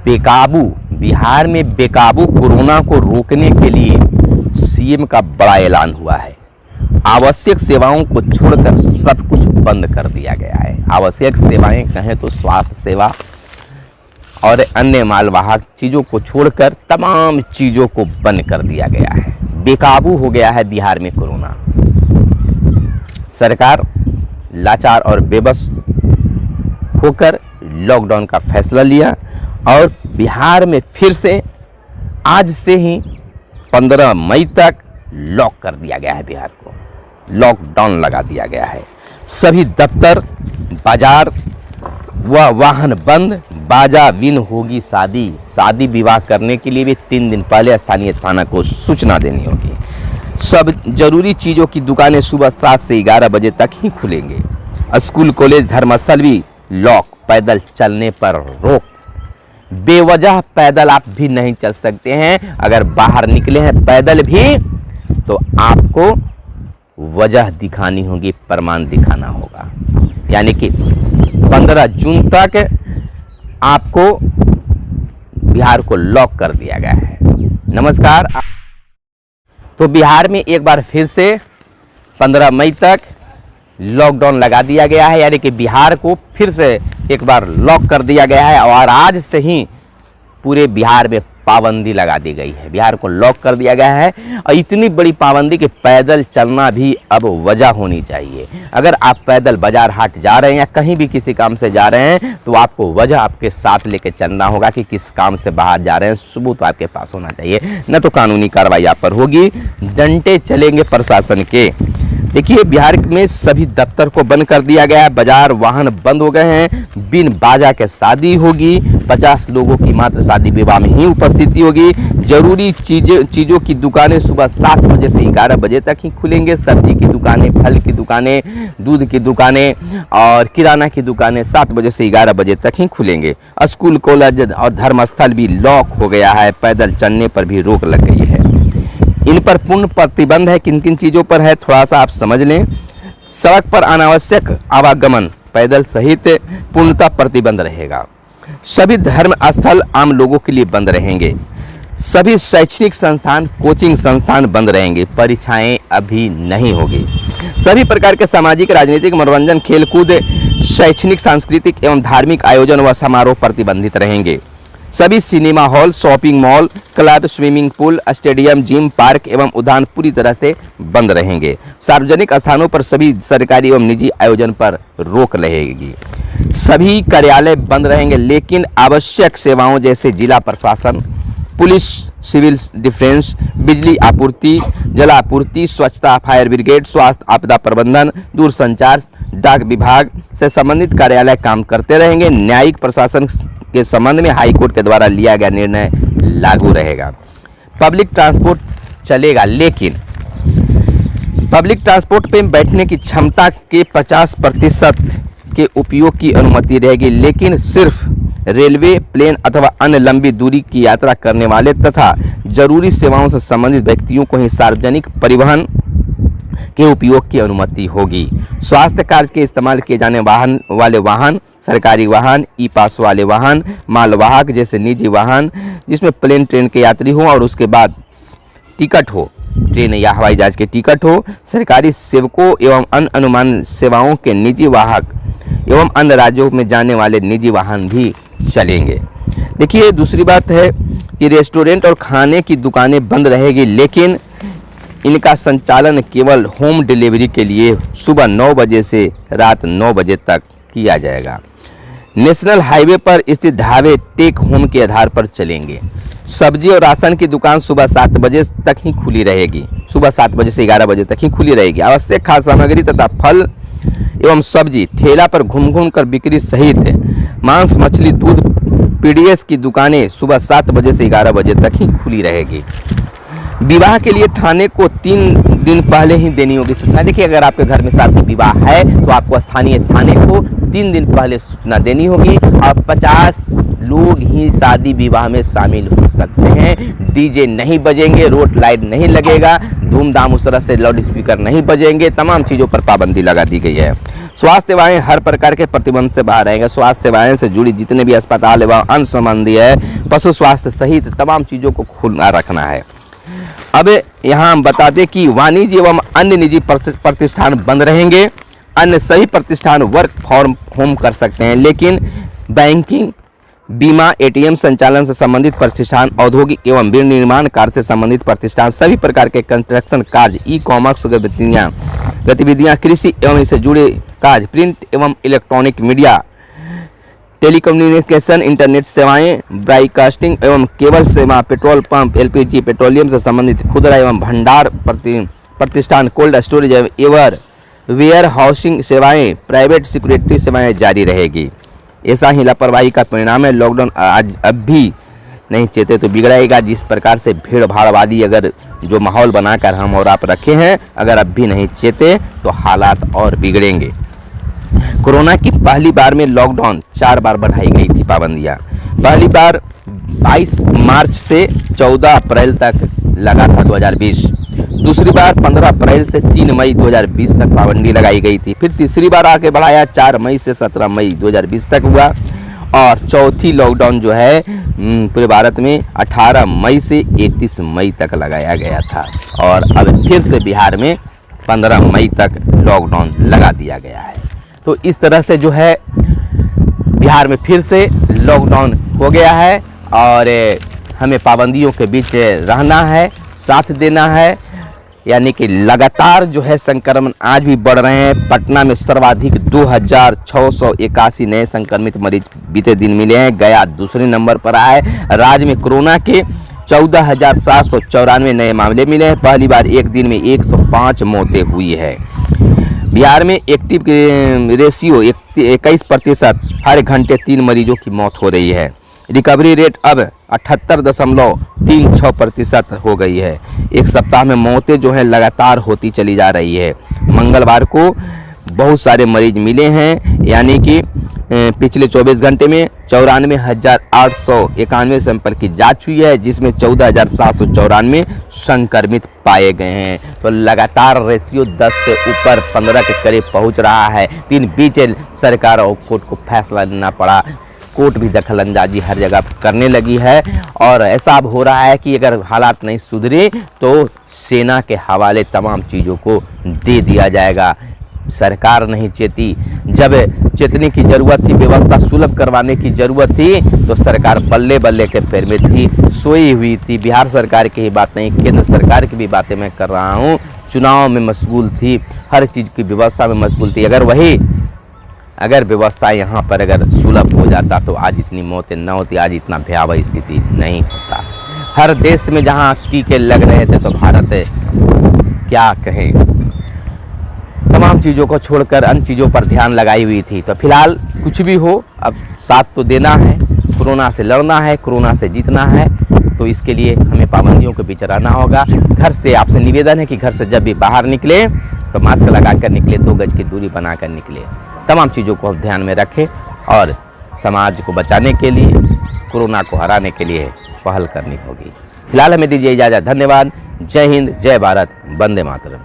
बेकाबू बिहार में बेकाबू कोरोना को रोकने के लिए सीएम का बड़ा ऐलान हुआ है। आवश्यक सेवाओं को छोड़कर सब कुछ बंद कर दिया गया है। आवश्यक सेवाएं कहें तो स्वास्थ्य सेवा और अन्य मालवाहक चीज़ों को छोड़कर तमाम चीज़ों को बंद कर दिया गया है। बेकाबू हो गया है बिहार में कोरोना। सरकार लाचार और बेबस होकर लॉकडाउन का फैसला लिया और बिहार में फिर से आज से ही 15 मई तक लॉक कर दिया गया है। बिहार को लॉकडाउन लगा दिया गया है। सभी दफ्तर, बाजार व वाहन बंद। बाजा विन होगी शादी। शादी विवाह करने के लिए भी 3 दिन पहले स्थानीय थाना को सूचना देनी होगी। सब जरूरी चीज़ों की दुकानें सुबह 7 से 11 बजे तक ही खुलेंगे। स्कूल, कॉलेज, धर्मस्थल भी लॉक। पैदल चलने पर रोक। बेवजह पैदल आप भी नहीं चल सकते हैं। अगर बाहर निकले हैं पैदल भी तो आपको वजह दिखानी होगी, प्रमाण दिखाना होगा। यानी कि 15 जून तक आपको बिहार को लॉक कर दिया गया है। नमस्कार। तो बिहार में एक बार फिर से 15 मई तक लॉकडाउन लगा दिया गया है। यानी कि बिहार को फिर से एक बार लॉक कर दिया गया है और आज से ही पूरे बिहार में पाबंदी लगा दी गई है। बिहार को लॉक कर दिया गया है और इतनी बड़ी पाबंदी कि पैदल चलना भी अब वजह होनी चाहिए। अगर आप पैदल बाजार हाट जा रहे हैं या कहीं भी किसी काम से जा रहे हैं तो आपको वजह आपके साथ लेके चलना होगा कि किस काम से बाहर जा रहे हैं। सबूत तो आपके पास होना चाहिए, न तो कानूनी कार्रवाई आप पर होगी। डंडे चलेंगे प्रशासन के। देखिए, बिहार में सभी दफ्तर को बंद कर दिया गया है। बाजार, वाहन बंद हो गए हैं। बिन बाजा के शादी होगी। 50 लोगों की मात्र शादी विवाह में ही उपस्थिति होगी। जरूरी चीज़ों की दुकानें सुबह 7 बजे से 11 बजे तक ही खुलेंगे। सब्जी की दुकानें, फल की दुकानें, दूध की दुकानें और किराना की दुकानें 7 बजे से 11 बजे तक ही खुलेंगे। स्कूल, कॉलेज और धर्मस्थल भी लॉक हो गया है। पैदल चलने पर भी रोक लग गई है। इन पर पूर्ण प्रतिबंध है। किन किन चीज़ों पर है थोड़ा सा आप समझ लें। सड़क पर अनावश्यक आवागमन पैदल सहित पूर्णतः प्रतिबंध रहेगा। सभी धर्म स्थल आम लोगों के लिए बंद रहेंगे। सभी शैक्षणिक संस्थान, कोचिंग संस्थान बंद रहेंगे। परीक्षाएं अभी नहीं होगी। सभी प्रकार के सामाजिक, राजनीतिक, मनोरंजन, खेलकूद, शैक्षणिक, सांस्कृतिक एवं धार्मिक आयोजन व समारोह प्रतिबंधित रहेंगे। सभी cinema hall, shopping mall, club, swimming pool, stadium, gym, park एवं उद्यान पूरी तरह से बंद रहेंगे। सार्वजनिक स्थानों पर सभी सरकारी एवं निजी आयोजन पर रोक रहेगी। सभी कार्यालय बंद रहेंगे, लेकिन आवश्यक सेवाओं जैसे जिला प्रशासन, पुलिस, सिविल डिफेंस, बिजली आपूर्ति, जल आपूर्ति, स्वच्छता, फायर ब्रिगेड, स्वास्थ्य, आपदा प्रबंधन, दूरसंचार, डाक विभाग से संबंधित कार्यालय काम करते रहेंगे। न्यायिक प्रशासन के संबंध में हाईकोर्ट के द्वारा लिया गया निर्णय लागू रहेगा। पब्लिक ट्रांसपोर्ट चलेगा, लेकिन पब्लिक ट्रांसपोर्ट पे बैठने की क्षमता के 50% के उपयोग की अनुमति रहेगी, लेकिन सिर्फ रेलवे, प्लेन अथवा अन्य लंबी दूरी की यात्रा करने वाले तथा जरूरी सेवाओं से संबंधित व्यक्तियों को ही सार्वजनिक परिवहन के उपयोग की अनुमति होगी। स्वास्थ्य कार्य के इस्तेमाल किए जाने वाले वाहन, सरकारी वाहन, ई पास वाले वाहन, मालवाहक जैसे निजी वाहन जिसमें प्लेन, ट्रेन के यात्री हो और उसके बाद टिकट हो, ट्रेन या हवाई जहाज के टिकट हो, सरकारी सेवकों एवं अन्य अनुमान सेवाओं के निजी वाहक एवं अन्य राज्यों में जाने वाले निजी वाहन भी चलेंगे। देखिए, दूसरी बात है कि रेस्टोरेंट और खाने की दुकानें बंद रहेगी, लेकिन इनका संचालन केवल होम डिलीवरी के लिए सुबह 9 बजे से रात 9 बजे तक किया जाएगा। नेशनल हाईवे पर स्थित ढाबे टेक होम के आधार पर चलेंगे। सब्जी और राशन की दुकान सुबह 7 बजे तक ही खुली रहेगी। सुबह 7 बजे से 11 बजे तक ही खुली रहेगी। आवश्यक खाद्य सामग्री तथा फल एवं सब्जी ठेला पर घूम कर बिक्री सहित मांस, मछली, दूध, पीडीएस की दुकानें सुबह 7 बजे से 11 बजे तक ही खुली रहेगी। विवाह के लिए थाने को 3 दिन पहले ही देनी होगी सूचना। देखिए, अगर आपके घर में शादी विवाह है तो आपको स्थानीय थाने को 3 दिन पहले सूचना देनी होगी और 50 लोग ही शादी विवाह में शामिल हो सकते हैं। डीजे नहीं बजेंगे, रोड लाइट नहीं लगेगा, धूमधाम उस तरह से लाउड स्पीकर नहीं बजेंगे, तमाम चीज़ों पर पाबंदी लगा दी गई है। स्वास्थ्य सेवाएं हर प्रकार के प्रतिबंध से बाहर रहेंगे। स्वास्थ्य सेवाएं से जुड़ी जितने भी अस्पताल एवं अन्य संबंधी है, पशु स्वास्थ्य सहित तमाम चीज़ों को खुला रखना है। अब यहाँ हम बता दें कि वाणिज्य एवं अन्य निजी प्रतिष्ठान बंद रहेंगे। अन्य सभी प्रतिष्ठान वर्क फ्रॉम होम कर सकते हैं, लेकिन बैंकिंग, बीमा, एटीएम संचालन से संबंधित प्रतिष्ठान, औद्योगिक एवं विनिर्माण कार्य से संबंधित प्रतिष्ठान, सभी प्रकार के कंस्ट्रक्शन कार्य, ई कॉमर्स गतिविधियां, कृषि एवं इससे जुड़े कार्य, प्रिंट एवं इलेक्ट्रॉनिक मीडिया, टेलीकम्युनिकेशन, इंटरनेट सेवाएं, ब्रॉडकास्टिंग एवं केबल सेवा, पेट्रोल पंप, एलपीजी, पेट्रोलियम से संबंधित खुदरा एवं भंडार प्रतिष्ठान, कोल्ड स्टोरेज एवं वेयर हाउसिंग सेवाएं, प्राइवेट सिक्योरिटी सेवाएं जारी रहेगी। ऐसा ही लापरवाही का परिणाम है। लॉकडाउन आज अब भी नहीं चेते तो बिगड़ेगा। जिस प्रकार से भीड़ भाड़ वाली अगर जो माहौल बनाकर हम और आप रखे हैं, अगर अब भी नहीं चेते तो हालात और बिगड़ेंगे। कोरोना की पहली बार में लॉकडाउन 4 बार बढ़ाई गई थी पाबंदियां। पहली बार 22 मार्च से 14 अप्रैल तक लगा था 2020। दूसरी बार 15 अप्रैल से 3 मई 2020 तक पाबंदी लगाई गई थी। फिर तीसरी बार आके बढ़ाया 4 मई से 17 मई 2020 तक हुआ। और चौथी लॉकडाउन जो है पूरे भारत में 18 मई से 31 मई तक लगाया गया था। और अब फिर से बिहार में 15 मई तक लॉकडाउन लगा दिया गया है। तो इस तरह से जो है बिहार में फिर से लॉकडाउन हो गया है और हमें पाबंदियों के बीच रहना है, साथ देना है। यानी कि लगातार जो है संक्रमण आज भी बढ़ रहे हैं। पटना में सर्वाधिक 2681 नए संक्रमित मरीज बीते दिन मिले हैं। गया दूसरे नंबर पर आया है। राज्य में कोरोना के 14,794 नए मामले मिले हैं। पहली बार एक दिन में 105 मौतें हुई है। बिहार में एक्टिव रेशियो 21%, हर घंटे 3 मरीजों की मौत हो रही है। रिकवरी रेट अब 78.36% हो गई है। एक सप्ताह में मौतें जो है लगातार होती चली जा रही है। मंगलवार को बहुत सारे मरीज मिले हैं, यानी कि पिछले 24 घंटे में 94,891 सैंपल की जांच हुई है, जिसमें 14,794 संक्रमित पाए गए हैं। तो लगातार रेशियो 10 से ऊपर 15 के करीब पहुंच रहा है। दिन बीच सरकार और कोर्ट को फैसला लेना पड़ा। कोर्ट भी दखलंदाजी हर जगह करने लगी है और ऐसा अब हो रहा है कि अगर हालात नहीं सुधरे तो सेना के हवाले तमाम चीज़ों को दे दिया जाएगा। सरकार नहीं चेती। जब चेतने की ज़रूरत थी, व्यवस्था सुलभ करवाने की ज़रूरत थी, तो सरकार बल्ले बल्ले के पैर में थी, सोई हुई थी। बिहार सरकार की ही बात नहीं, केंद्र सरकार की भी बातें मैं कर रहा हूँ। चुनाव में मशगूल थी, हर चीज़ की व्यवस्था में मशगूल थी। अगर व्यवस्था यहाँ पर अगर सुलभ हो जाता तो आज इतनी मौतें न होती, आज इतना भयावह स्थिति नहीं होता। हर देश में जहाँ टीके लग रहे थे तो भारत क्या कहें, तमाम चीज़ों को छोड़कर अन्य चीज़ों पर ध्यान लगाई हुई थी। तो फिलहाल कुछ भी हो, अब साथ तो देना है, कोरोना से लड़ना है, कोरोना से जीतना है। तो इसके लिए हमें पाबंदियों के बीच रहना होगा। घर से आपसे निवेदन है कि घर से जब भी बाहर निकले तो मास्क लगा कर निकले, 2 गज की दूरी बना कर निकले। तमाम चीज़ों को ध्यान में रखें और समाज को बचाने के लिए, कोरोना को हराने के लिए पहल करनी होगी। फिलहाल हमें दीजिए इजाज़त। धन्यवाद। जय हिंद, जय भारत, वंदे मातरम।